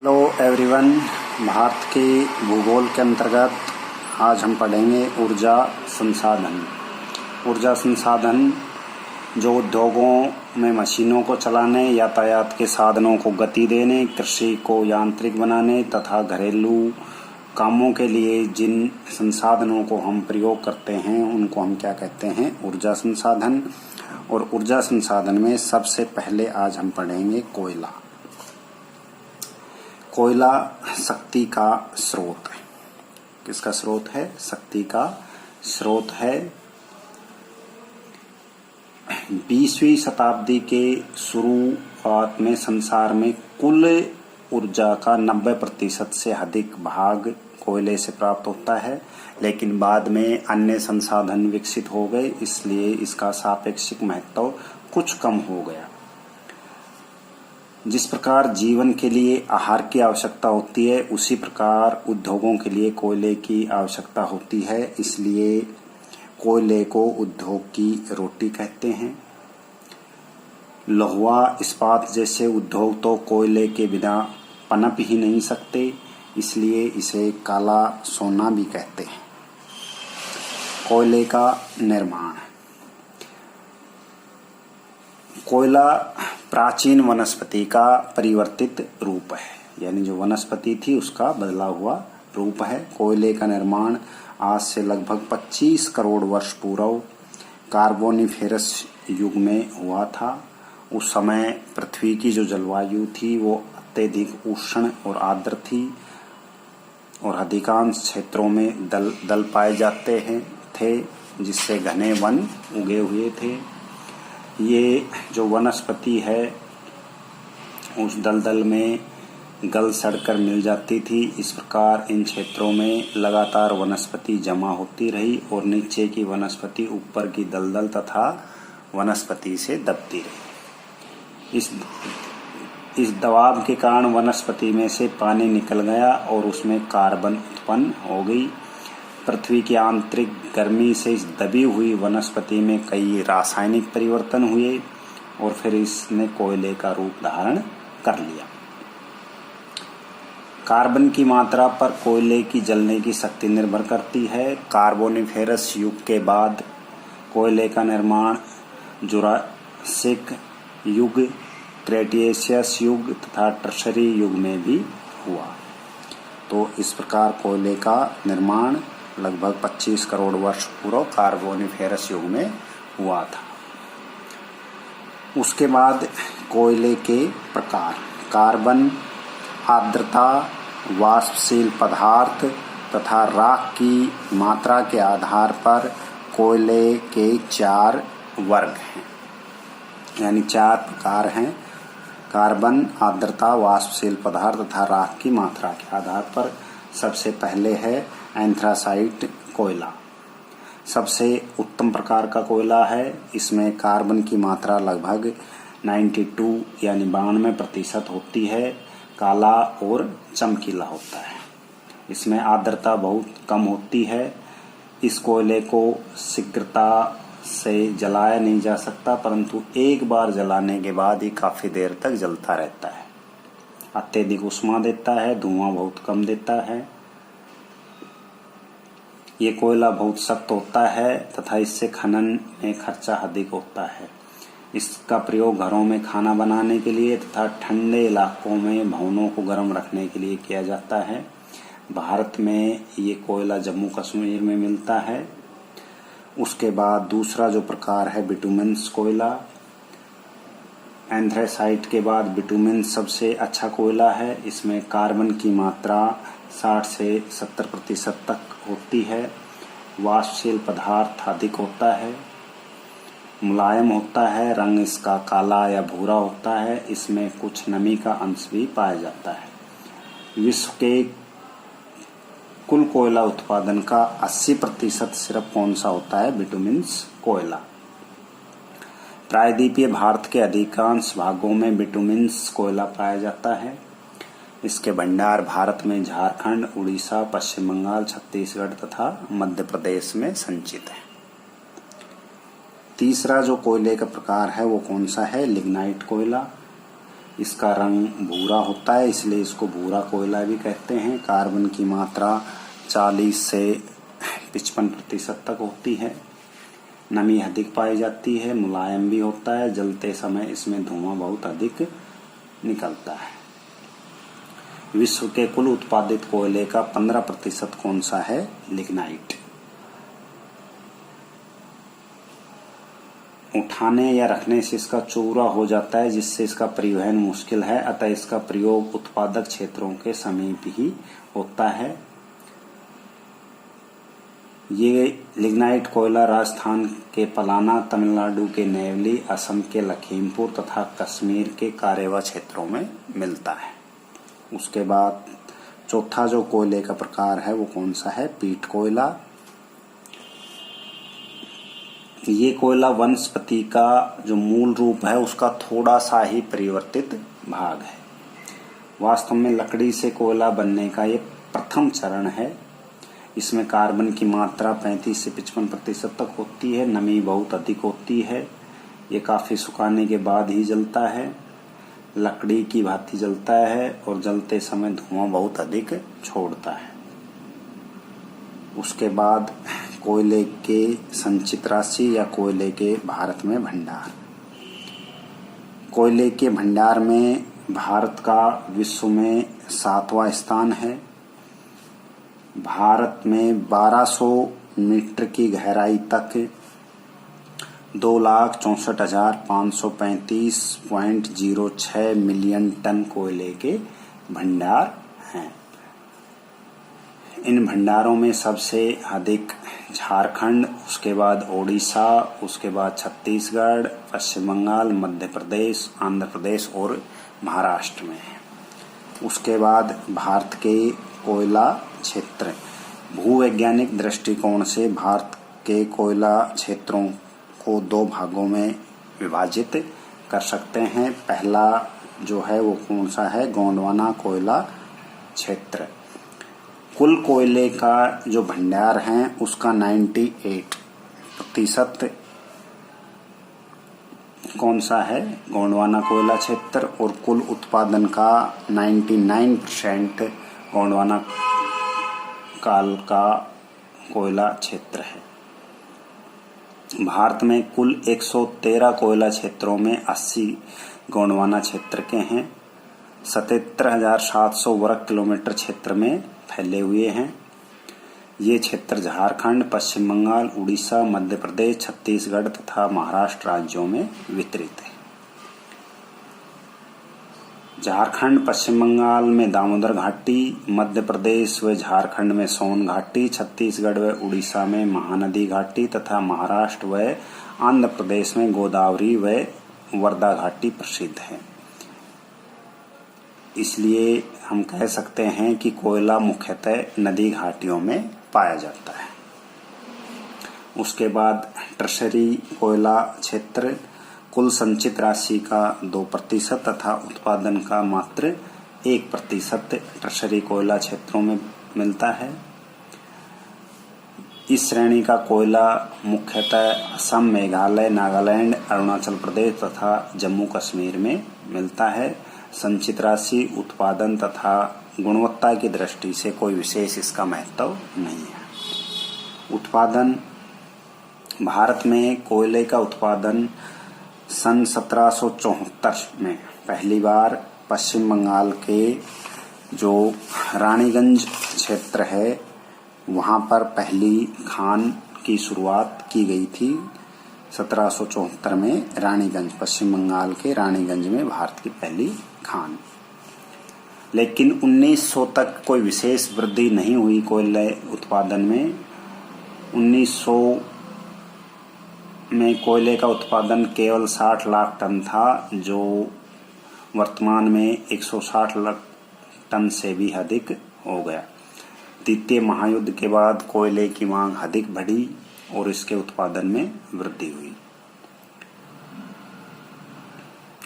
Hello everyone. Bharat के भूगोल के अंतर्गत आज हम पढ़ेंगे ऊर्जा संसाधन। ऊर्जा संसाधन जो उद्योगों में मशीनों को चलाने, यातायात के साधनों को गति देने, कृषि को यांत्रिक बनाने तथा घरेलू कामों के लिए जिन संसाधनों को हम प्रयोग करते हैं उनको हम क्या कहते हैं? ऊर्जा संसाधन। और ऊर्जा संसाधन में सबसे पहले आज हम पढ़ेंगे कोयला। कोयला शक्ति का स्रोत है। किसका स्रोत है? शक्ति का स्रोत है। 20वीं शताब्दी के शुरुआत में संसार में कुल ऊर्जा का 90% से अधिक भाग कोयले से प्राप्त होता है, लेकिन बाद में अन्य संसाधन विकसित हो गए, इसलिए इसका सापेक्षिक महत्व कुछ कम हो गया। जिस प्रकार जीवन के लिए आहार की आवश्यकता होती है, उसी प्रकार उद्योगों के लिए कोयले की आवश्यकता होती है, इसलिए कोयले को उद्योग की रोटी कहते हैं। लोहा इस्पात जैसे उद्योग तो कोयले के बिना पनप ही नहीं सकते, इसलिए इसे काला सोना भी कहते हैं। कोयले का निर्माण। कोयला प्राचीन वनस्पति का परिवर्तित रूप है, यानी जो वनस्पति थी उसका बदला हुआ रूप है। कोयले का निर्माण आज से लगभग 25 करोड़ वर्ष पूर्व कार्बोनिफेरस युग में हुआ था। उस समय पृथ्वी की जो जलवायु थी वो अत्यधिक उष्ण और आर्द्र थी और अधिकांश क्षेत्रों में दल पाए जाते थे, जिससे घने वन उगे हुए थे। ये जो वनस्पति है उस दलदल में गल सड़कर मिल जाती थी। इस प्रकार इन क्षेत्रों में लगातार वनस्पति जमा होती रही और नीचे की वनस्पति ऊपर की दलदल तथा वनस्पति से दबती रही। इस दबाव के कारण वनस्पति में से पानी निकल गया और उसमें कार्बन उत्पन्न हो गई। पृथ्वी की आंतरिक गर्मी से इस दबी हुई वनस्पति में कई रासायनिक परिवर्तन हुए और फिर इसने कोयले का रूप धारण कर लिया। कार्बन की मात्रा पर कोयले की जलने की शक्ति निर्भर करती है। कार्बोनिफेरस युग के बाद कोयले का निर्माण जुरासिक युग, क्रेटेशियस युग तथा टर्शरी युग में भी हुआ। तो इस प्रकार कोयले का निर्माण लगभग 25 करोड़ वर्ष पूर्व कार्बोनिफेरस युग में हुआ था। उसके बाद कोयले के प्रकार। कार्बन, आर्द्रता, वाष्पशील पदार्थ तथा राख की मात्रा के आधार पर कोयले के 4 वर्ग हैं, यानी 4 प्रकार हैं। कार्बन, आर्द्रता, वाष्पशील पदार्थ तथा राख की मात्रा के आधार पर सबसे पहले है एंथ्रासाइट कोयला। सबसे उत्तम प्रकार का कोयला है। इसमें कार्बन की मात्रा लगभग 92 यानी 92% होती है। काला और चमकीला होता है। इसमें आर्द्रता बहुत कम होती है। इस कोयले को शीघ्रता से जलाया नहीं जा सकता, परंतु एक बार जलाने के बाद ही काफी देर तक जलता रहता है। अत्यधिक ऊष्मा देता है, धुआं बहुत कम देता है। ये कोयला बहुत सख्त होता है तथा इससे खनन में खर्चा अधिक होता है। इसका प्रयोग घरों में खाना बनाने के लिए तथा ठंडे इलाकों में भवनों को गर्म रखने के लिए किया जाता है। भारत में ये कोयला जम्मू कश्मीर में मिलता है। उसके बाद दूसरा जो प्रकार है बिटुमेंस कोयला। एंथ्रासाइट के बाद बिटुमेंस सबसे अच्छा कोयला है। इसमें कार्बन की मात्रा 60 से 70% तक होती है। वाष्पशील पदार्थ अधिक होता है, मुलायम होता है, रंग इसका काला या भूरा होता है। इसमें कुछ नमी का अंश भी पाया जाता है। विश्व के कुल कोयला उत्पादन का 80% सिर्फ कौन सा होता है? बिटुमेंस कोयला। प्रायद्वीपीय भारत के अधिकांश भागों में बिटुमेंस कोयला पाया जाता है। इसके भंडार भारत में झारखंड, उड़ीसा, पश्चिम बंगाल, छत्तीसगढ़ तथा मध्य प्रदेश में संचित है। तीसरा जो कोयले का प्रकार है वो कौन सा है? लिग्नाइट कोयला। इसका रंग भूरा होता है, इसलिए इसको भूरा कोयला भी कहते हैं। कार्बन की मात्रा 40 से 55% तक होती है। नमी अधिक पाई जाती है, मुलायम भी होता है। जलते समय इसमें धुआं बहुत अधिक निकलता है। विश्व के कुल उत्पादित कोयले का 15% कौन सा है? लिग्नाइट। उठाने या रखने से इसका चूरा हो जाता है, जिससे इसका परिवहन मुश्किल है, अतः इसका प्रयोग उत्पादक क्षेत्रों के समीप ही होता है। ये लिग्नाइट कोयला राजस्थान के पलाना, तमिलनाडु के नेवली, असम के लखीमपुर तथा कश्मीर के कारेवा क्षेत्रों में मिलता है। उसके बाद चौथा जो कोयले का प्रकार है वो कौन सा है? पीट कोयला। ये कोयला वनस्पति का जो मूल रूप है उसका थोड़ा सा ही परिवर्तित भाग है। वास्तव में लकड़ी से कोयला बनने का ये प्रथम चरण है। इसमें कार्बन की मात्रा 35 से 55% तक होती है। नमी बहुत अधिक होती है। ये काफी सुखाने के बाद ही जलता है। लकड़ी की भांति जलता है और जलते समय धुआं बहुत अधिक छोड़ता है। उसके बाद कोयले के संचित राशि या कोयले के भारत में भंडार। कोयले के भंडार में भारत का विश्व में 7वां स्थान है। भारत में 1200 मीटर की गहराई तक 2,64,535.06 मिलियन टन कोयले के भंडार हैं। इन भंडारों में सबसे अधिक झारखंड, उसके बाद ओडिशा, उसके बाद छत्तीसगढ़, पश्चिम बंगाल, मध्य प्रदेश, आंध्र प्रदेश और महाराष्ट्र में है। उसके बाद भारत के कोयला क्षेत्र। भूवैज्ञानिक दृष्टिकोण से भारत के कोयला क्षेत्रों को 2 भागों में विभाजित कर सकते हैं। पहला जो है वो कौन सा है? गोंडवाना कोयला क्षेत्र। कुल कोयले का जो भंडार है उसका 98% कौन सा है? गोंडवाना कोयला क्षेत्र। और कुल उत्पादन का 99% गोंडवाना काल का कोयला क्षेत्र है। भारत में कुल 113 कोयला क्षेत्रों में 80 गोंडवाना क्षेत्र के हैं। 77,700 वर्ग किलोमीटर क्षेत्र में फैले हुए हैं। ये क्षेत्र झारखंड, पश्चिम बंगाल, उड़ीसा, मध्य प्रदेश, छत्तीसगढ़ तथा महाराष्ट्र राज्यों में वितरित है। झारखंड, पश्चिम बंगाल में दामोदर घाटी, मध्य प्रदेश व झारखंड में सोन घाटी, छत्तीसगढ़ व उड़ीसा में महानदी घाटी तथा महाराष्ट्र व आंध्र प्रदेश में गोदावरी व वर्धा घाटी प्रसिद्ध है। इसलिए हम कह सकते हैं कि कोयला मुख्यतः नदी घाटियों में पाया जाता है। उसके बाद टर्शरी कोयला क्षेत्र। कुल संचित राशि का 2% तथा उत्पादन का मात्र 1% टर्शरी कोयला क्षेत्रों में मिलता है। इस श्रेणी का कोयला मुख्यतः असम, मेघालय, नागालैंड, अरुणाचल प्रदेश तथा जम्मू कश्मीर में मिलता है। संचित राशि, उत्पादन तथा गुणवत्ता की दृष्टि से कोई विशेष इसका महत्व नहीं है। उत्पादन। भारत में कोयले का उत्पादन सन 1774 में पहली बार पश्चिम बंगाल के जो रानीगंज क्षेत्र है वहाँ पर पहली खान की शुरुआत की गई थी। 1774 में रानीगंज, पश्चिम बंगाल के रानीगंज में भारत की पहली खान। लेकिन 1900 तक कोई विशेष वृद्धि नहीं हुई कोयले उत्पादन में। 1900 में कोयले का उत्पादन केवल 60 लाख टन था, जो वर्तमान में 160 लाख टन से भी अधिक हो गया। द्वितीय महायुद्ध के बाद कोयले की मांग अधिक बढ़ी और इसके उत्पादन में वृद्धि हुई।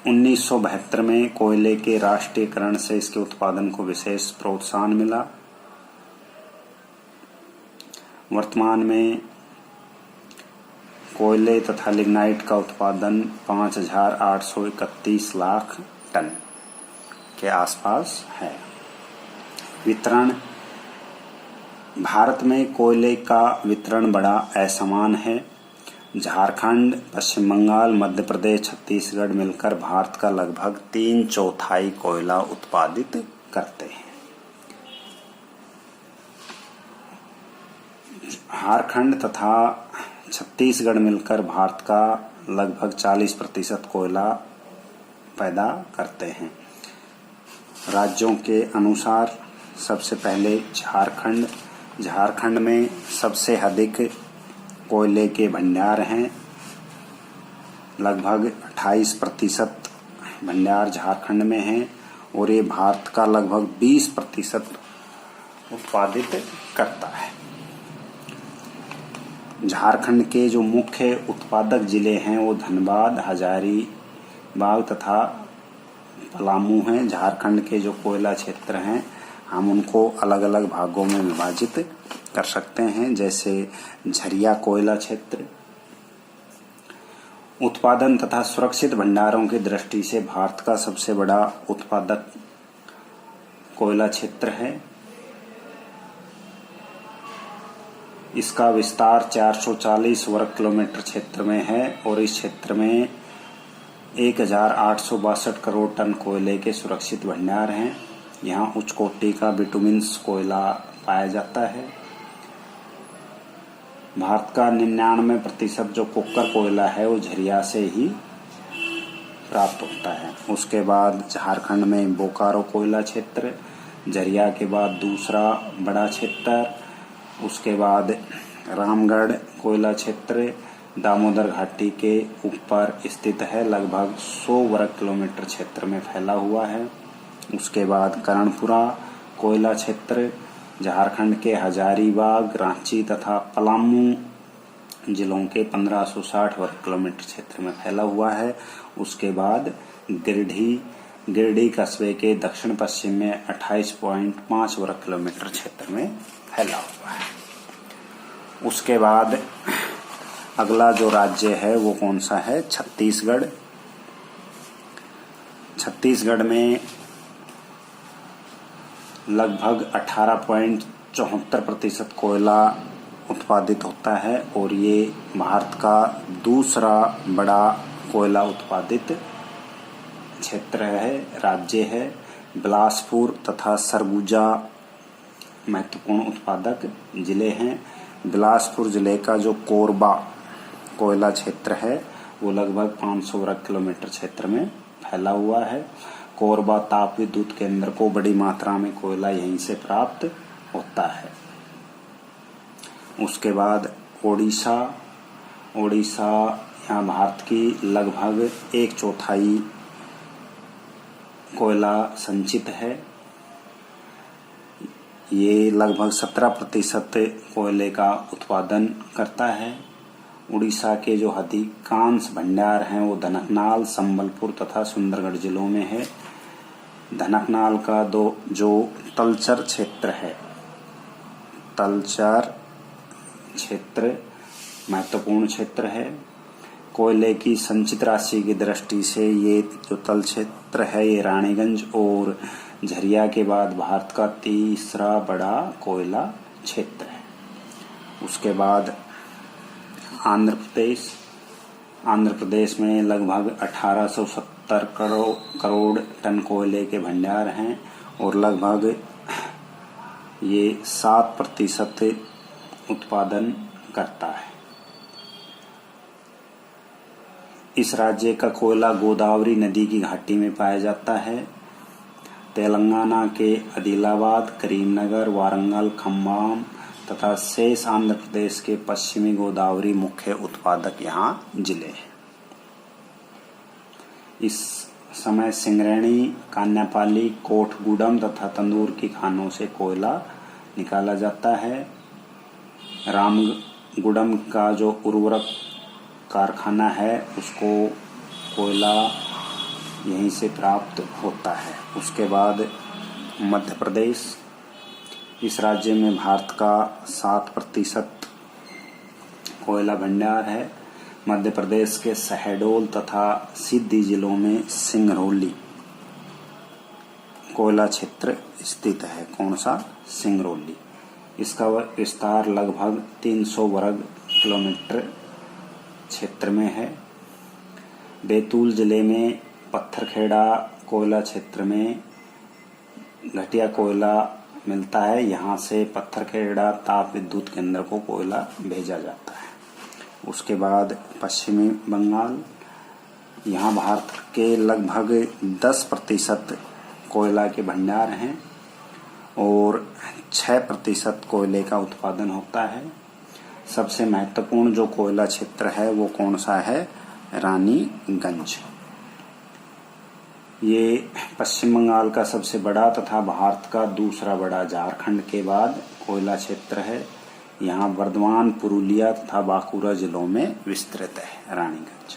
1972 में कोयले के राष्ट्रीयकरण से इसके उत्पादन को विशेष प्रोत्साहन मिला। वर्तमान में कोयले तथा लिग्नाइट का उत्पादन 5,831 लाख टन के आसपास है। वितरण। भारत में कोयले का वितरण बड़ा असमान है। झारखंड, पश्चिम बंगाल, मध्य प्रदेश, छत्तीसगढ़ मिलकर भारत का लगभग 3/4 कोयला उत्पादित करते हैं। झारखंड तथा छत्तीसगढ़ मिलकर भारत का लगभग 40% कोयला पैदा करते हैं। राज्यों के अनुसार सबसे पहले झारखंड में सबसे अधिक कोयले के भंडार हैं। लगभग 28% भंडार झारखंड में हैं और ये भारत का लगभग 20% उत्पादित करता है। झारखंड के जो मुख्य उत्पादक जिले हैं वो धनबाद, हजारीबाग तथा पलामू हैं। झारखंड के जो कोयला क्षेत्र हैं हम उनको अलग अलग भागों में विभाजित कर सकते हैं, जैसे झरिया कोयला क्षेत्र। उत्पादन तथा सुरक्षित भंडारों की दृष्टि से भारत का सबसे बड़ा उत्पादक कोयला क्षेत्र है। इसका विस्तार 440 वर्ग किलोमीटर क्षेत्र में है और इस क्षेत्र में 1862 करोड़ टन कोयले के सुरक्षित भंडार हैं। यहाँ उच्च कोटि का बिटुमिन्स कोयला पाया जाता है। भारत का 99% जो कोक्कर कोयला है वो झरिया से ही प्राप्त होता है। उसके बाद झारखंड में बोकारो कोयला क्षेत्र, झरिया के बाद दूसरा बड़ा क्षेत्र, उसके बाद रामगढ़ कोयला क्षेत्र दामोदर घाटी के ऊपर स्थित है, लगभग 100 वर्ग किलोमीटर क्षेत्र में फैला हुआ है। उसके बाद करणपुरा कोयला क्षेत्र झारखंड के हजारीबाग, रांची तथा पलामू जिलों के 1560 वर्ग किलोमीटर क्षेत्र में फैला हुआ है। उसके बाद गिरडी कस्बे के दक्षिण पश्चिम में 28.5 वर्ग किलोमीटर क्षेत्र में फैला हुआ है। उसके बाद अगला जो राज्य है वो कौन सा है? छत्तीसगढ़। छत्तीसगढ़ में लगभग 18.74% कोयला उत्पादित होता है और ये भारत का दूसरा बड़ा कोयला उत्पादित क्षेत्र है, राज्य है। बिलासपुर तथा सरगुजा महत्वपूर्ण उत्पादक जिले हैं। बिलासपुर जिले का जो कोरबा कोयला क्षेत्र है वो लगभग 500 वर्ग किलोमीटर क्षेत्र में फैला हुआ है। कोरबा ताप विद्युत केंद्र को बड़ी मात्रा में कोयला यहीं से प्राप्त होता है। उसके बाद ओडिशा यहाँ भारत की लगभग 1/4 कोयला संचित है। ये लगभग 17% कोयले का उत्पादन करता है। उड़ीसा के जो अधिकांश भंडार हैं वो धनकनाल, संबलपुर तथा सुंदरगढ़ जिलों में है। धनकनाल का जो तलचर क्षेत्र है, तलचर क्षेत्र महत्वपूर्ण क्षेत्र है। कोयले की संचित राशि की दृष्टि से ये जो तल क्षेत्र है ये रानीगंज और झरिया के बाद भारत का तीसरा बड़ा कोयला क्षेत्र है। उसके बाद आंध्र प्रदेश में लगभग 1870 करोड़ टन कोयले के भंडार हैं और लगभग ये 7% उत्पादन करता है। इस राज्य का कोयला गोदावरी नदी की घाटी में पाया जाता है। तेलंगाना के आदिलाबाद, करीमनगर, वारंगल, खम्बाम तथा शेष आंध्र प्रदेश के पश्चिमी गोदावरी मुख्य उत्पादक यहाँ जिले हैं। इस समय सिंगरेणी, कान्यापाली, कोठगुडम तथा तंदूर की खानों से कोयला निकाला जाता है। रामगुडम का जो उर्वरक कारखाना है उसको कोयला यहीं से प्राप्त होता है। उसके बाद मध्य प्रदेश, इस राज्य में भारत का 7% कोयला भंडार है। मध्य प्रदेश के शहडोल तथा सिद्दी जिलों में सिंगरौली कोयला क्षेत्र स्थित है। कौन सा? सिंगरौली। इसका विस्तार लगभग 300 वर्ग किलोमीटर क्षेत्र में है। बैतूल जिले में पत्थरखेड़ा कोयला क्षेत्र में घटिया कोयला मिलता है। यहाँ से पत्थरखेड़ा ताप विद्युत केंद्र को कोयला भेजा जाता है। उसके बाद पश्चिमी बंगाल, यहाँ भारत के लगभग 10% कोयला के भंडार हैं और 6% कोयले का उत्पादन होता है। सबसे महत्वपूर्ण जो कोयला क्षेत्र है वो कौन सा है? रानीगंज। ये पश्चिम बंगाल का सबसे बड़ा तथा भारत का दूसरा बड़ा झारखंड के बाद कोयला क्षेत्र है। यहाँ बर्धमान, पुरुलिया तथा बांकुरा जिलों में विस्तृत है रानीगंज।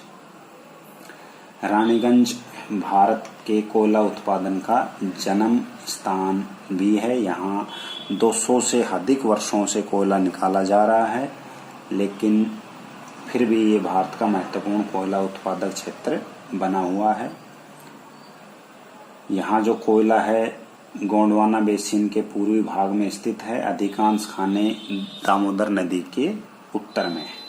रानीगंज भारत के कोयला उत्पादन का जन्म स्थान भी है। यहाँ 200 से अधिक वर्षों से कोयला निकाला जा रहा है, लेकिन फिर भी ये भारत का महत्वपूर्ण कोयला उत्पादक क्षेत्र बना हुआ है। यहाँ जो कोयला है गोंडवाना बेसिन के पूर्वी भाग में स्थित है। अधिकांश खाने दामोदर नदी के उत्तर में है।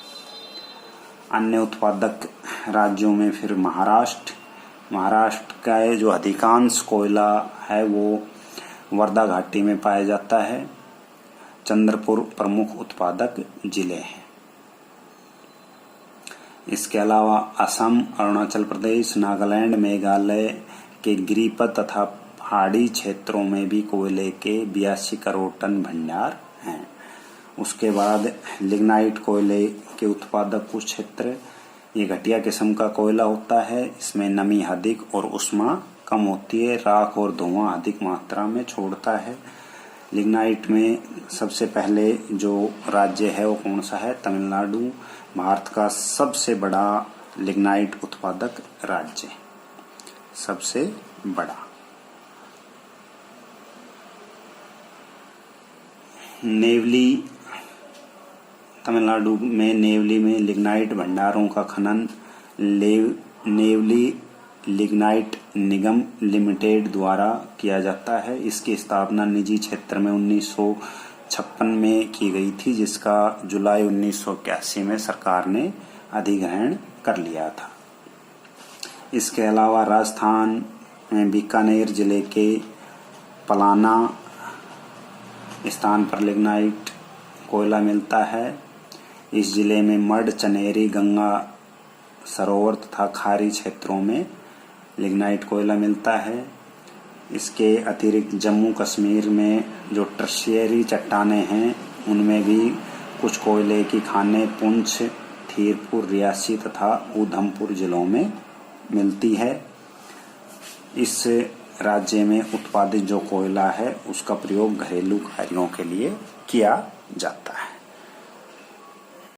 अन्य उत्पादक राज्यों में फिर महाराष्ट्र का जो अधिकांश कोयला है वो वर्धा घाटी में पाया जाता है। चंद्रपुर प्रमुख उत्पादक जिले हैं। इसके अलावा असम, अरुणाचल प्रदेश, नागालैंड, मेघालय के गिरिपथ तथा पहाड़ी क्षेत्रों में भी कोयले के 82 करोड़ टन भंडार हैं। उसके बाद लिग्नाइट कोयले के उत्पादक कुछ क्षेत्र, ये घटिया किस्म का कोयला होता है। इसमें नमी अधिक और ऊष्मा कम होती है। राख और धुआं अधिक मात्रा में छोड़ता है। लिग्नाइट में सबसे पहले जो राज्य है वो कौन सा है? तमिलनाडु, भारत का सबसे बड़ा लिग्नाइट उत्पादक राज्य, सबसे बड़ा। नेवली, तमिलनाडु में नेवली में लिग्नाइट भंडारों का खनन नेवली लिग्नाइट निगम लिमिटेड द्वारा किया जाता है। इसकी स्थापना निजी क्षेत्र में 1956 में की गई थी, जिसका जुलाई 1981 में सरकार ने अधिग्रहण कर लिया था। इसके अलावा राजस्थान में बीकानेर जिले के पलाना स्थान पर लिग्नाइट कोयला मिलता है। इस जिले में मड, चनेरी, गंगा सरोवर तथा खाड़ी क्षेत्रों में लिग्नाइट कोयला मिलता है। इसके अतिरिक्त जम्मू कश्मीर में जो टर्शियरी चट्टानें हैं उनमें भी कुछ कोयले की खानें पुंछ, थीरपुर, रियासी तथा ऊधमपुर जिलों में मिलती है। इस राज्य में उत्पादित जो कोयला है उसका प्रयोग घरेलू कार्यों के लिए किया जाता है।